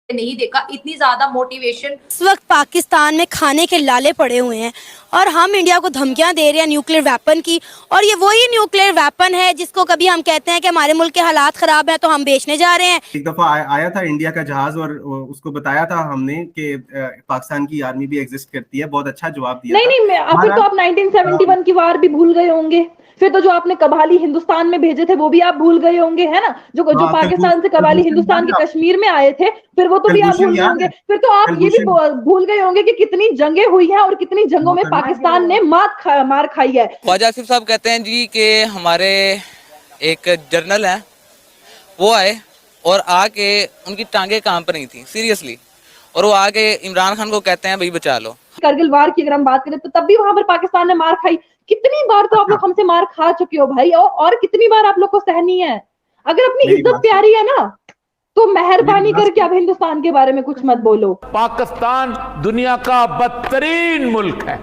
नहीं देखा इतनी ज्यादा मोटिवेशन। इस वक्त पाकिस्तान में खाने के लाले पड़े हुए हैं और हम इंडिया को धमकियां दे रहे हैं न्यूक्लियर वेपन की, और ये वही न्यूक्लियर वेपन है जिसको कभी हम कहते हैं कि हमारे मुल्क के हालात खराब हैं तो हम बेचने जा रहे हैं। एक दफा आया था इंडिया का जहाज और उसको बताया था हमने कि पाकिस्तान की आर्मी भी एग्जिस्ट करती है। बहुत अच्छा जवाब दिया था। नहीं, फिर तो आप 1971 की वार भी भूल गए होंगे। फिर तो जो आपने कबाली हिंदुस्तान में भेजे थे वो भी आप भूल गए होंगे, है ना? जो पाकिस्तान से कबाली हिंदुस्तान के कश्मीर में आए थे, फिर वो तो भी आप भूल गए होंगे। फिर तो आप ये भी भूल गए होंगे कि कितनी जंगें हुई हैं और कितनी जंगों में पाकिस्तान ने मार खाई है। ख्वाजा आसिफ साहब कहते हैं जी कि हमारे एक जर्नल है वो आए और आके उनकी टांगे काम पर नहीं थी सीरियसली, और वो आके इमरान खान को कहते हैं भाई बचा लो। करगिल वार की अगर हम बात करें तो तब भी वहां पर पाकिस्तान ने मार खाई। कितनी बार तो आप लोग हमसे मार खा चुके हो भाई, और कितनी बार आप लोग को सहनी है। अगर अपनी इज्जत प्यारी है ना तो मेहरबानी करके अब हिंदुस्तान के बारे में कुछ मत बोलो। पाकिस्तान दुनिया का बदतरीन मुल्क है,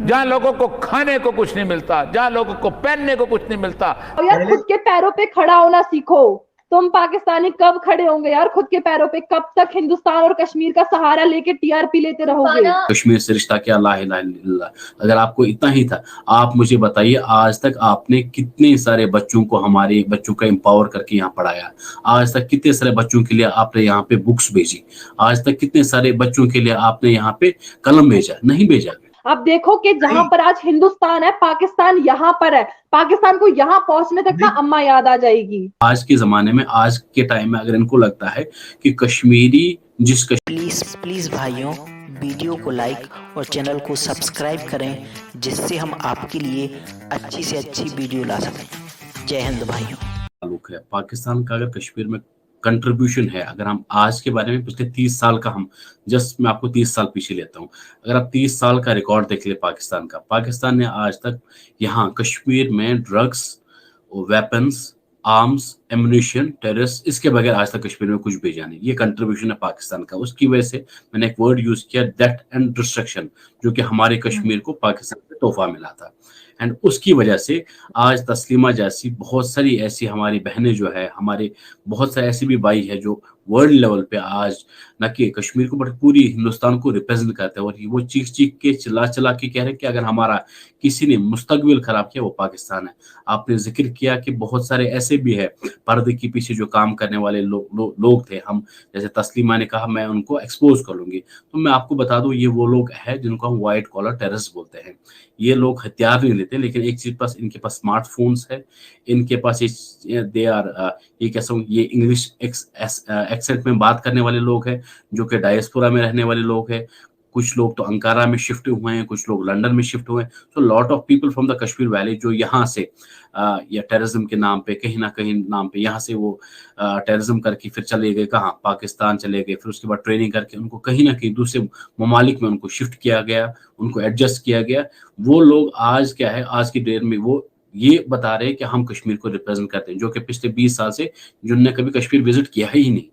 जहाँ लोगों को खाने को कुछ नहीं मिलता, जहाँ लोगों को पहनने को कुछ नहीं मिलता। और यार खुद के पैरों पे खड़ा होना सीखो। तुम पाकिस्तानी कब खड़े होंगे यार खुद के पैरों पे? कब तक हिंदुस्तान और कश्मीर का सहारा लेके टीआरपी लेते रहोगे? कश्मीर से रिश्ता क्या, ला इलाहा इल्लल्लाह। अगर आपको इतना ही था, आप मुझे बताइए आज तक आपने कितने सारे बच्चों को, हमारे बच्चों का एम्पावर करके यहाँ पढ़ाया? आज तक कितने सारे बच्चों के लिए आपने यहाँ पे बुक्स भेजी? आज तक कितने सारे बच्चों के लिए आपने यहाँ पे कलम भेजा? नहीं भेजा। आप देखो कि जहां पर आज हिंदुस्तान है, पाकिस्तान यहाँ पर है। पाकिस्तान को यहाँ पहुंचने तक ना अम्मा याद आ जाएगी। आज के जमाने में, आज के टाइम में अगर इनको लगता है कि कश्मीरी प्लीज भाइयों, वीडियो को लाइक और चैनल को सब्सक्राइब करें, जिससे हम आपके लिए अच्छी से अच्छी वीडियो ला सकें। जय हिंद भाइयों। ताल्लुक है पाकिस्तान का, अगर कश्मीर में कंट्रीब्यूशन है, अगर हम आज के बारे में पिछले 30 साल का, हम जस्ट मैं आपको 30 साल पीछे लेता हूं, अगर आप 30 साल का रिकॉर्ड देख ले पाकिस्तान का, पाकिस्तान ने आज तक यहाँ कश्मीर में drugs, weapons, arms, ammunition, terrorist, इसके बगैर आज तक कश्मीर में कुछ भेजा नहीं। ये कंट्रीब्यूशन है पाकिस्तान का। उसकी वजह से मैंने एक वर्ड यूज किया, डेथ एंड डिस्ट्रक्शन, जो कि हमारे कश्मीर को पाकिस्तान से तोहफा मिला था। एंड उसकी वजह से आज तस्लीमा जैसी बहुत सारी ऐसी हमारी बहनें जो है, हमारे बहुत सारे ऐसे भी भाई है जो वर्ल्ड लेवल पे आज न कि कश्मीर को बट पूरी हिंदुस्तान को रिप्रेजेंट करते हैं, और वो चीख चीख के चिल्ला चिल्ला के कह रहे हैं कि अगर हमारा किसी ने मुस्तकबिल खराब किया वो पाकिस्तान है। आपने जिक्र किया कि बहुत सारे ऐसे भी है पर्दे के पीछे जो काम करने वाले लोग थे। हम जैसे तस्लीमा ने कहा मैं उनको एक्सपोज कर लूंगी, तो मैं आपको बता दूं ये वो लोग हैं जिनको हम व्हाइट कॉलर टेररिस्ट बोलते हैं। ये लोग हथियार नहीं लेते, लेकिन एक चीज पास इनके पास स्मार्टफोन्स है, इनके पास दे आर ये कैसा ये इंग्लिश एक्सेंट में बात करने वाले लोग हैं, जो कि डायस्पोरा में रहने वाले लोग हैं। कुछ लोग तो अंकारा में शिफ्ट हुए हैं, कुछ लोग लंदन में शिफ्ट हुए हैं। So lot of people from the Kashmir valley जो यहाँ से या टेररिज्म के नाम पे कहीं ना कहीं नाम पे यहाँ से वो टेररिज्म करके फिर चले गए कहाँ, पाकिस्तान चले गए। फिर उसके बाद ट्रेनिंग करके उनको कहीं ना कहीं दूसरे ममालिक में उनको शिफ्ट किया गया, उनको एडजस्ट किया गया। वो लोग आज क्या है, आज की डेट में वो ये बता रहे हैं कि हम कश्मीर को रिप्रेजेंट करते हैं, जो कि पिछले 20 साल से जिनने कभी कश्मीर विजिट किया ही नहीं।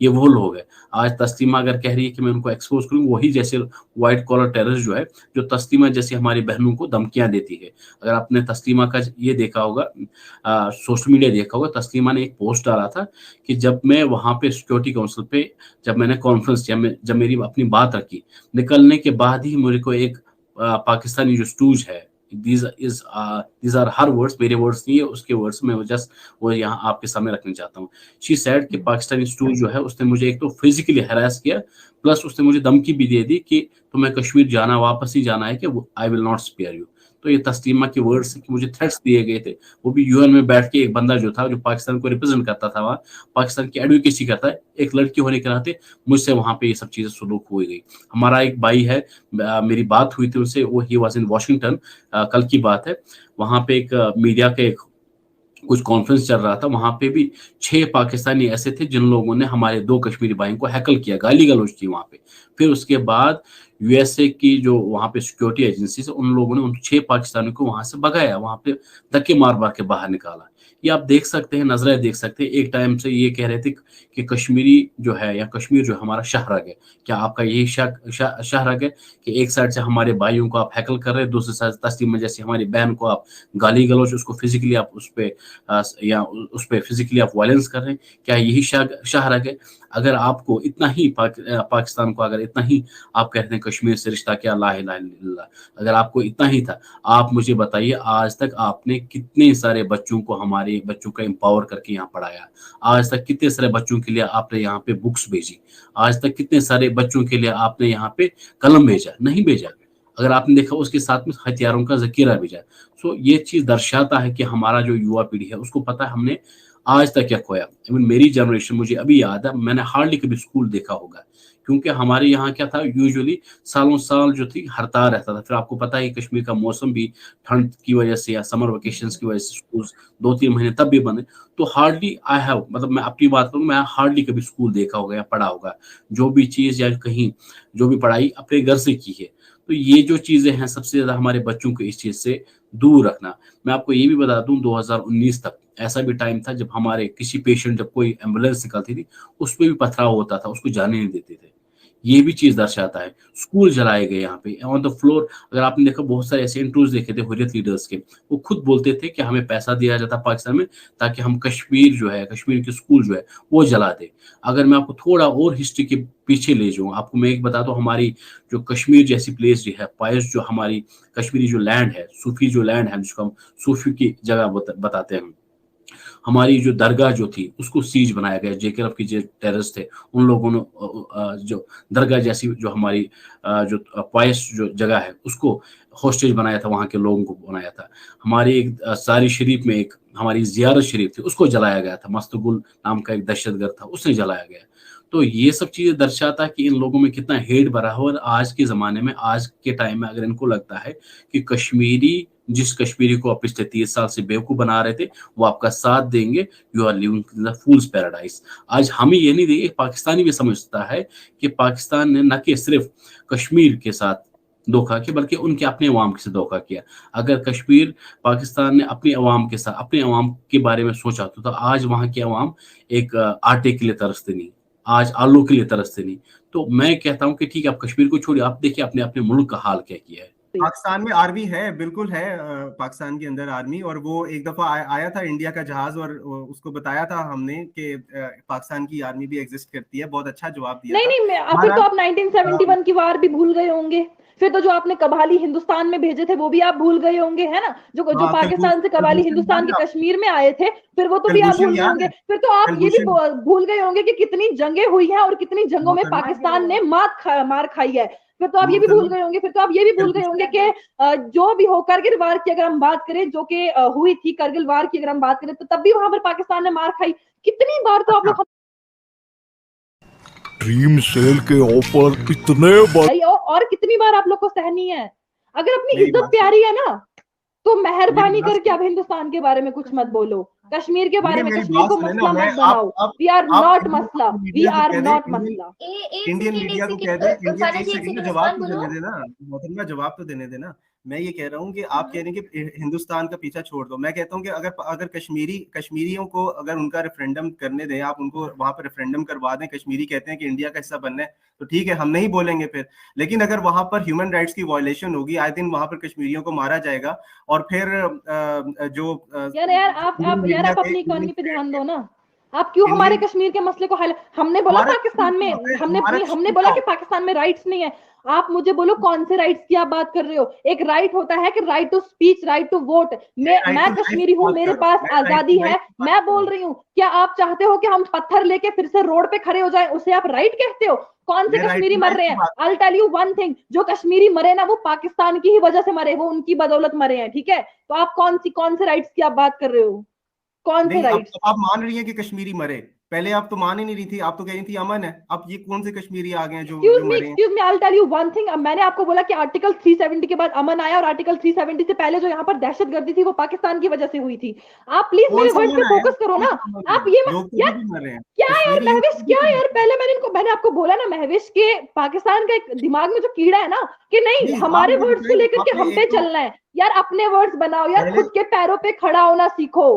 ये वो लोग हैं। आज तस्लीमा अगर कह रही है कि मैं उनको एक्सपोज करूं, वही जैसे व्हाइट कॉलर टेररिस्ट जो है, जो तस्लीमा जैसी हमारी बहनों को धमकियां देती है। अगर आपने तस्लीमा का ये देखा होगा, सोशल मीडिया देखा होगा, तस्लीमा ने एक पोस्ट डाला था कि जब मैं वहां पे सिक्योरिटी काउंसिल पे जब मैंने कॉन्फ्रेंस किया, जब मेरी अपनी बात रखी, निकलने के बाद ही मेरे को एक पाकिस्तानी जो स्टूज है, these are her words, मेरे वर्ड्स नहीं है, उसके वर्ड्स में जस्ट वो यहाँ आपके सामने रखना चाहता हूँ। शी सेड कि पाकिस्तानी स्टूल जो है उसने मुझे एक तो फिजिकली हैरेस किया, प्लस उसने मुझे धमकी भी दे दी कि तुम्हें कश्मीर जाना, वापस ही जाना है, कि I will not spare you. तो ये तस्लीमा के वर्ड्स कि मुझे थ्रेट्स दिए गए थे, वो भी यूएन में बैठ के एक बंदा जो था, जो पाकिस्तान को रिप्रेजेंट करता था, वहाँ पाकिस्तान की एडवोकेसी करता है, एक लड़की होने के नाते मुझसे वहाँ पे ये सब चीजें सुलूक हुई गई। हमारा एक भाई है, मेरी बात हुई थी उनसे, वो ही वाज इन वॉशिंगटन, कल की बात है। वहाँ पे एक मीडिया के कुछ कॉन्फ्रेंस चल रहा था, वहां पे भी 6 पाकिस्तानी ऐसे थे जिन लोगों ने हमारे 2 कश्मीरी भाइयों को हैकल किया, गाली गलौज की वहां पे। फिर उसके बाद यूएसए की जो वहां पे सिक्योरिटी एजेंसी से उन लोगों ने उन 6 पाकिस्तानियों को वहां से भगाया, वहां पे धक्के मार मार के बाहर निकाला। ये आप देख सकते हैं, नजरें देख सकते हैं। एक टाइम से ये कह रहे थे कि कश्मीरी जो है या कश्मीर जो हमारा शहरग है, क्या आपका यही शहरग है कि एक साइड से हमारे भाइयों को आप हैकल कर रहे हैं, दूसरी साइड तस्लीमा जैसी हमारी बहन को आप गाली गलौज, उसको फिजिकली आप उस पे फिजिकली आप वायलेंस कर रहे हैं, क्या यही शहरग है? अगर आपको इतना ही पाकिस्तान को अगर इतना ही आप कहते हैं कश्मीर से रिश्ता क्या, ला इलाहा इल्लल्लाह, अगर आपको इतना ही था, आप मुझे बताइए आज तक आपने कितने सारे बच्चों को, हमारे बच्चों को एम्पावर करके यहाँ पढ़ाया? आज तक कितने सारे बच्चों के लिए आपने यहाँ पे बुक्स भेजी? आज तक कितने सारे बच्चों के लिए आपने यहाँ पे कलम भेजा? नहीं भेजा। अगर आपने देखा उसके साथ में हथियारों का जखीरा भेजा। सो ये चीज दर्शाता है कि हमारा जो युवा पीढ़ी है उसको पता है हमने आज तक क्या खोया। मेरी जनरेशन, मुझे अभी याद है, मैंने हार्डली कभी स्कूल देखा होगा, क्योंकि हमारे यहाँ क्या था, यूजुअली सालों साल जो थी हड़ताल रहता था। फिर आपको पता है कश्मीर का मौसम भी ठंड की वजह से या समर वेकेशंस की वजह से स्कूल 2-3 महीने तब भी बंद है। तो हार्डली आई हैव, मतलब मैं अपनी बात करूँ, मैं हार्डली कभी स्कूल देखा होगा या पढ़ा होगा। जो भी चीज़ या कहीं जो भी पढ़ाई अपने घर से की है। तो ये जो चीज़ें हैं सबसे ज़्यादा हमारे बच्चों को इस चीज़ से दूर रखना। मैं आपको ये भी बता दूं 2019 तक ऐसा भी टाइम था जब हमारे किसी पेशेंट, जब कोई एम्बुलेंस निकलती थी उस पर भी पथराव होता था, उसको जाने नहीं देते थे। ये भी चीज दर्शाता है। स्कूल जलाए गए यहाँ पे ऑन द फ्लोर। अगर आपने देखा बहुत सारे ऐसे इंटरव्यूज देखे थे हुर्रियत लीडर्स के, वो खुद बोलते थे कि हमें पैसा दिया जाता पाकिस्तान में ताकि हम कश्मीर जो है, कश्मीर के स्कूल जो है वो जला दे। अगर मैं आपको थोड़ा और हिस्ट्री के पीछे ले जाऊँ, आपको मैं एक बता दूं, हमारी जो कश्मीर जैसी प्लेस जो है, पायस जो हमारी कश्मीरी जो लैंड है, सूफी जो लैंड है, जिसको हम सूफी की जगह बताते हैं, हमारी जो दरगाह जो थी उसको सीज बनाया गया। जेकेएफ के जो टेररिस्ट थे उन लोगों ने जो दरगाह जैसी जो हमारी जो पायस जो जगह है उसको हॉस्टेज बनाया था, वहाँ के लोगों को बनाया था। हमारी एक सारी शरीफ में एक हमारी जियारत शरीफ थी, उसको जलाया गया था। मस्तगुल नाम का एक दहशतगर्द था, उसने जलाया गया। तो ये सब चीजें दर्शाता है कि इन लोगों में कितना हेट भरा हो। और आज के जमाने में, आज के टाइम में अगर इनको लगता है कि कश्मीरी, जिस कश्मीरी को आप पिछले 30 साल से बेवकूफ बना रहे थे वो आपका साथ देंगे, you are living in the fool's paradise. आज हमें ये नहीं देंगे। पाकिस्तानी भी समझता है कि पाकिस्तान ने न कि सिर्फ कश्मीर के साथ धोखा किया बल्कि उनके अपने अवाम के साथ धोखा किया। अगर कश्मीर पाकिस्तान ने अपने अवाम के साथ, अपने अवाम के बारे में सोचा तो आज वहाँ के अवाम एक आटे के लिए तरसते नहीं, आज आलू के लिए तरसते नहीं। तो मैं कहता हूं कि ठीक है, आप कश्मीर को छोड़िए, आप देखिए अपने अपने मुल्क का हाल क्या किया है। पाकिस्तान में आर्मी है, बिल्कुल है, पाकिस्तान के अंदर आर्मी। और वो एक दफा आया था इंडिया का जहाज और उसको बताया था हमने कि पाकिस्तान की आर्मी भी एग्जिस्ट करती है। बहुत अच्छा जवाब दिया। नहीं, फिर तो आप 1971 की वार भी भूल गए होंगे। फिर तो जो आपने कबाली हिंदुस्तान में भेजे थे वो भी आप भूल गए होंगे, है ना? जो पाकिस्तान से कबाली हिंदुस्तान के कश्मीर में आए थे, फिर वो तो भी आप भूल गए होंगे। फिर तो आप ये भी भूल गए होंगे कि कितनी जंगें हुई हैं और कितनी जंगों में पाकिस्तान ने मार खाई है। फिर तो आप ये भी भूल गए होंगे। फिर तो आप ये भी भूल गए होंगे कि जो भी हो, करगिल वार की अगर हम बात करें, जो कि हुई थी करगिल वार की अगर हम बात करें, तो तब भी वहां पर पाकिस्तान ने मार खाई। कितनी बार तो आप लोग ड्रीम सेल के ऑफर इतने और कितनी बार आप लोग को सहनी है। अगर अपनी इज्जत प्यारी है ना तो मेहरबानी करके अब हिंदुस्तान के बारे में कुछ मत बोलो, कश्मीर के बारे में, कश्मीर को मसला मत बनाओ। वी आर नॉट मसला, वी आर नॉट मसला। इंडियन मीडिया को कह दे, इंडिया एक सेकंड जवाब तो देने देना, मोहतरमा जवाब तो देने देना। मैं ये कह रहा हूँ कि आप कह रहे हैं कि हिंदुस्तान का पीछा छोड़ दो। मैं कहता हूँ कि अगर कश्मीरियों को अगर उनका रेफरेंडम करने दें, आप उनको वहां पर रेफरेंडम करवा दें, कश्मीरी कहते हैं कि इंडिया का हिस्सा बनना है, तो ठीक है, हम नहीं बोलेंगे फिर। लेकिन अगर वहां पर ह्यूमन राइट्स की वायलेशन होगी, आए दिन वहां पर कश्मीरियों को मारा जाएगा, और फिर जो यार आप अपनी इकोनॉमी पे ध्यान दो ना। आप क्यों हमारे कश्मीर के मसले को हमने बोला पाकिस्तान में, हमने बोला कि पाकिस्तान में राइट्स नहीं है। आप मुझे बोलो कौन से राइट्स की आप बात कर रहे हो? एक राइट होता है कि right to speech, right to vote. मैं कश्मीरी हूँ, मेरे पास आजादी है, मैं बोल रही हूँ। क्या आप चाहते हो कि हम पत्थर लेके फिर से रोड पे खड़े हो जाएं? उसे आप राइट कहते हो? कौन से कश्मीरी मर रहे हैं? I'll tell you one thing, जो कश्मीरी मरे ना वो पाकिस्तान की ही वजह से मरे, वो उनकी बदौलत मरे हैं, ठीक है? तो आप कौन से राइट्स की आप बात कर रहे हो? कौन से राइट्स? आप मान रही हैं कि कश्मीरी मरे? पहले आप तो मान ही नहीं रही थी, आप तो कह रही थी अमन है। अब ये कौन से कश्मीरी आ गए हैं जो मरे हैं? Excuse me, I'll tell you one thing. मैंने आपको बोला कि आर्टिकल 370 के बाद अमन आया, और आर्टिकल 370 से पहले जो यहाँ पर दहशतगर्दी थी वो पाकिस्तान की वजह से हुई थी। आप प्लीज मेरे वर्ड पे फोकस करो ना। आप ये क्या यार महविश, क्या यार, पहले मैंने आपको बोला ना महविश के पाकिस्तान के दिमाग में जो कीड़ा है ना कि नहीं हमारे वर्ड्स को लेकर के हम पे चलना है। यार अपने वर्ड्स बनाओ यार, खुद के पैरों पे खड़ा होना सीखो।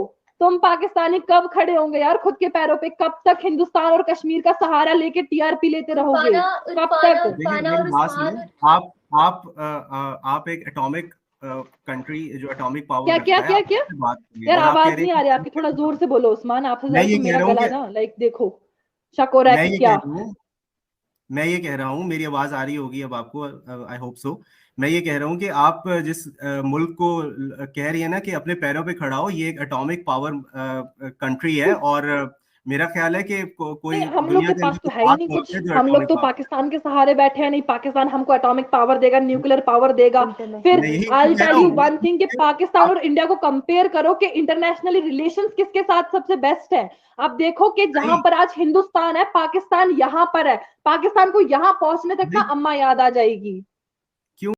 तुम पाकिस्तानी कब खड़े होंगे यार खुद के पैरों पे? कब तक हिंदुस्तान और कश्मीर का सहारा लेके टीआरपी लेते रहोगे? कब तक? देखिए मेरी बात सुनिए, आप एक एटॉमिक कंट्री जो एटॉमिक पावर क्या यार आवाज नहीं आ रही आपकी, थोड़ा जोर से बोलो उस्मान, आपसे ज्यादा तो मेरा गला ना लाइक देखो शक हो रहा है कि क्या। मैं ये कह रहा हूँ, मेरी आवाज आ रही होगी अब आपको, आई होप सो। मैं ये कह रहा हूँ कि आप जिस मुल्क को कह रही है ना कि अपने पैरों पे खड़ा हो, ये एक एटॉमिक पावर कंट्री है, और मेरा ख्याल है कि कोई हम लोग के पास तो है ही नहीं कुछ, हम लोग तो पाकिस्तान के सहारे बैठे हैं। नहीं, पाकिस्तान हमको एटॉमिक पावर देगा, न्यूक्लियर पावर देगा। फिर I tell you one thing कि पाकिस्तान और इंडिया को कंपेयर करो कि इंटरनेशनली रिलेशंस किसके साथ सबसे बेस्ट है। आप देखो कि जहां पर आज हिंदुस्तान है, पाकिस्तान यहाँ पर है। पाकिस्तान को यहाँ पहुंचने तक ना अम्मा याद आ जाएगी।